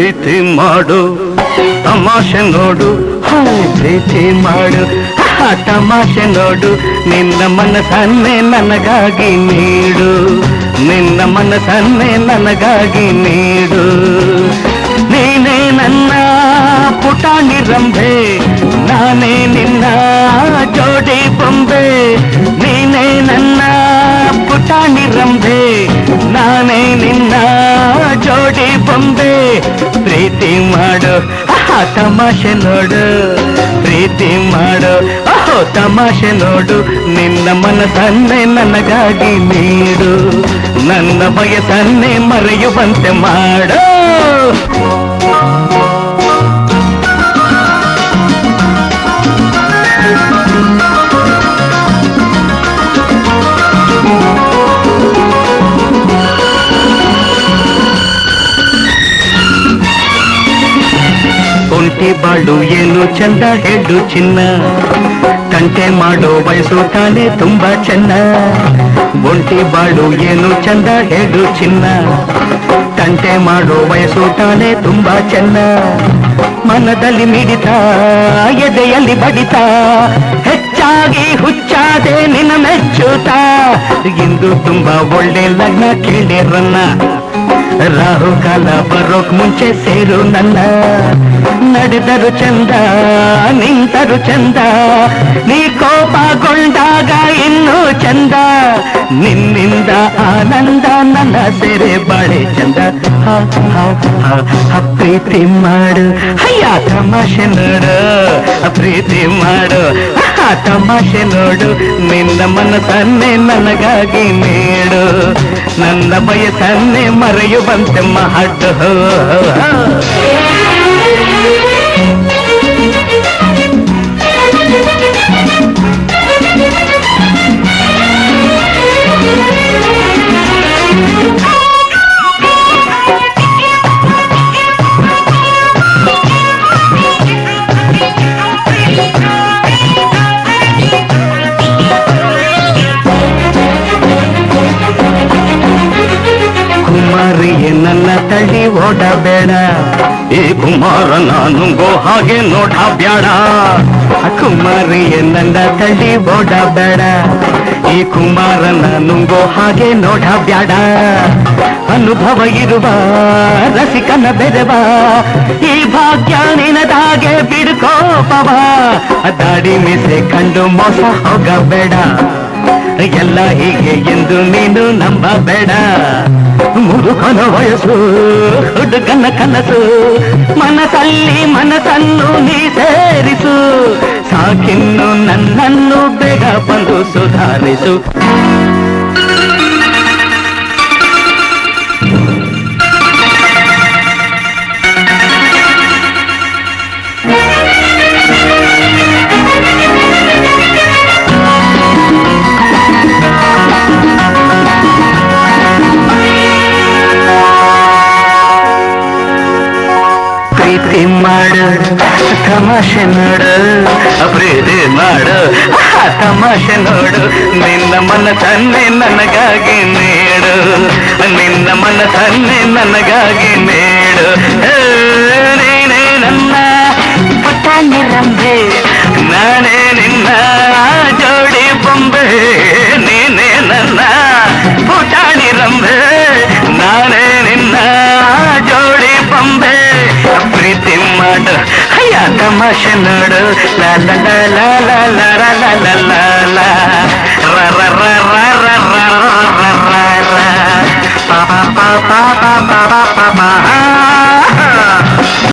ಪ್ರೀತಿ ಮಾಡು ತಮಾಷೆ ನೋಡು, ಪ್ರೀತಿ ಮಾಡು ತಮಾಷೆ ನೋಡು, ನಿನ್ನ ಮನಸ್ಸನ್ನೇ ನನಗಾಗಿ ನೀಡು, ನಿನ್ನ ಮನಸ್ಸನ್ನೇ ನನಗಾಗಿ ನೀಡು. ನೀನೇ ನನ್ನ ಪುಟಾಣಿ ರಂಭೆ, ನಾನೇ ನಿನ್ನ ಜೋಡಿ ಬೊಂಬೆ, ನೀನೇ ನನ್ನ ಪುಟಾಣಿ ರಂಭೆ, ನಾನೇ ನಿನ್ನ ಜೋಡಿ ಬೊಂಬೆ. ಪ್ರೀತಿ ಮಾಡು ತಮಾಷೆ ನೋಡು, ಪ್ರೀತಿ ಮಾಡು ತಮಾಷೆ ನೋಡು, ನಿನ್ನ ಮನಸ್ಸನ್ನೇ ನನಗಾಗಿ ನೀಡು, ನನ್ನ ಬಯಸನ್ನೇ ಮರೆಯುವಂತೆ ಮಾಡು. ಒಂಟಿ ಬಾಳು ಏನು ಚಂದ ಹೇಳು ಚಿನ್ನ, ತಂಟೆ ಮಾಡೋ ವಯಸ್ಸು ತಾನೇ ತುಂಬಾ ಚೆನ್ನ. ಒಂಟಿ ಬಾಳು ಏನು ಚಂದ ಹೇಳು ಚಿನ್ನ, ತಂಟೆ ಮಾಡೋ ವಯಸ್ಸು ತಾನೇ ತುಂಬಾ ಚೆನ್ನ. ಮನದಲ್ಲಿ ಮಿಡಿತ ಎದೆಯಲ್ಲಿ ಬಡಿತ, ಹೆಚ್ಚಾಗಿ ಹುಚ್ಚಾದೆ ನಿನ್ನ ಮೆಚ್ಚುತ್ತಾ. ಇಂದು ತುಂಬಾ ಒಳ್ಳೆ ಲಗ್ನ ಕೇಳಿರನ್ನ, ರಾಹುಕಾಲ ಬರೋಕ್ ಮುಂಚೆ ಸೇರು ನನ್ನ. ನಡೆದರು ಚಂದ ನಿಂತರು ಚಂದ, ನೀ ಕೋಪಗೊಂಡಾಗ ಇನ್ನೂ ಚಂದ, ನಿನ್ನಿಂದ ಆನಂದ ನನ್ನ ಸೆರೆ ಬಾಳೆ ಚಂದ. ಪ್ರೀತಿ ಮಾಡು ಅಯ್ಯ ತಮಾಷೆ ನೋಡು, ಪ್ರೀತಿ ಮಾಡು ತಮಾಷೆ ನೋಡು, ನಿನ್ನ ಮನಸ್ಸನ್ನೇ ನನಗಾಗಿ ನೀಡು, ನನ್ನ ಬಯಸನ್ನೇ ಮರೆಯುವಂತೆ ಮಾಡು. ಕುಮಾರಿಯೇ ನನ್ನ ತಳ್ಳಿ ಓಡಬೇಡ, ಈ ಕುಮಾರ ನಾನುಂಗೋ ಹಾಗೆ ನೋಡಬೇಡ. ಕುಮಾರಿಯೇ ನನ್ನ ತಳ್ಳಿ ಓಡಬೇಡ, ಈ ಕುಮಾರ ನಾನುಂಗೋ ಹಾಗೆ ನೋಡಬೇಡ. ಅನುಭವ ಇರುವ ರಸಿಕನ ಬೆರವ, ಈ ಭಾಗ್ಯ ನಿನದಾಗೆ ಬಿಡ್ಕೋಪವ. ದಾಡಿ ಮೀಸೆ ಕಂಡು ಮೋಸ ಹೋಗಬೇಡ, ಎಲ್ಲ ಹೀಗೆ ಎಂದು ನೀನು ನಂಬಬೇಡ. ಮುದುಕನ ವಯಸ್ಸು ಹುಡುಗನ ಕನಸು, ಮನಸ್ಸಲ್ಲಿ ಮನಸ್ಸನ್ನು ನೀ ಸೇರಿಸು. ಸಾಕಿನ್ನು ನನ್ನನ್ನು ಬೇಗ ಬಂದು ಸುಧಾರಿಸು. ಪ್ರೀತಿ ಮಾಡು ತಮಾಷೆ ನೋಡು, ಪ್ರೀತಿ ಮಾಡು ತಮಾಷೆ ನೋಡು, ನಿನ್ನ ಮನಸ್ಸನ್ನೇ ನನಗಾಗಿ ನೀಡು, ನಿನ್ನ ಮನಸ್ಸನ್ನೇ ನನಗಾಗಿ ನೀಡು. ನೀನೇ ನನ್ನ ಪುಟಾಣಿ ರಂಭೆ, ನಾನೇ ನಿನ್ನ ಜೋಡಿ ಬೊಂಬೆ, ನೀನೇ ನನ್ನ ಪುಟಾಣಿ ರಂಭೆ, ನಾನೇ ನಿನ್ನ ಜೋಡಿ ಬೊಂಬೆ. ಪ್ರೀತಿ ಮಾಡು ಅಯ್ಯ ತಮಾಷೆ ನೋಡು, ಲ ಲ ಲ ಲ ಲ ಲ ಲ ಲ ಲ ಲ ಲ ರ ರ ರ ರ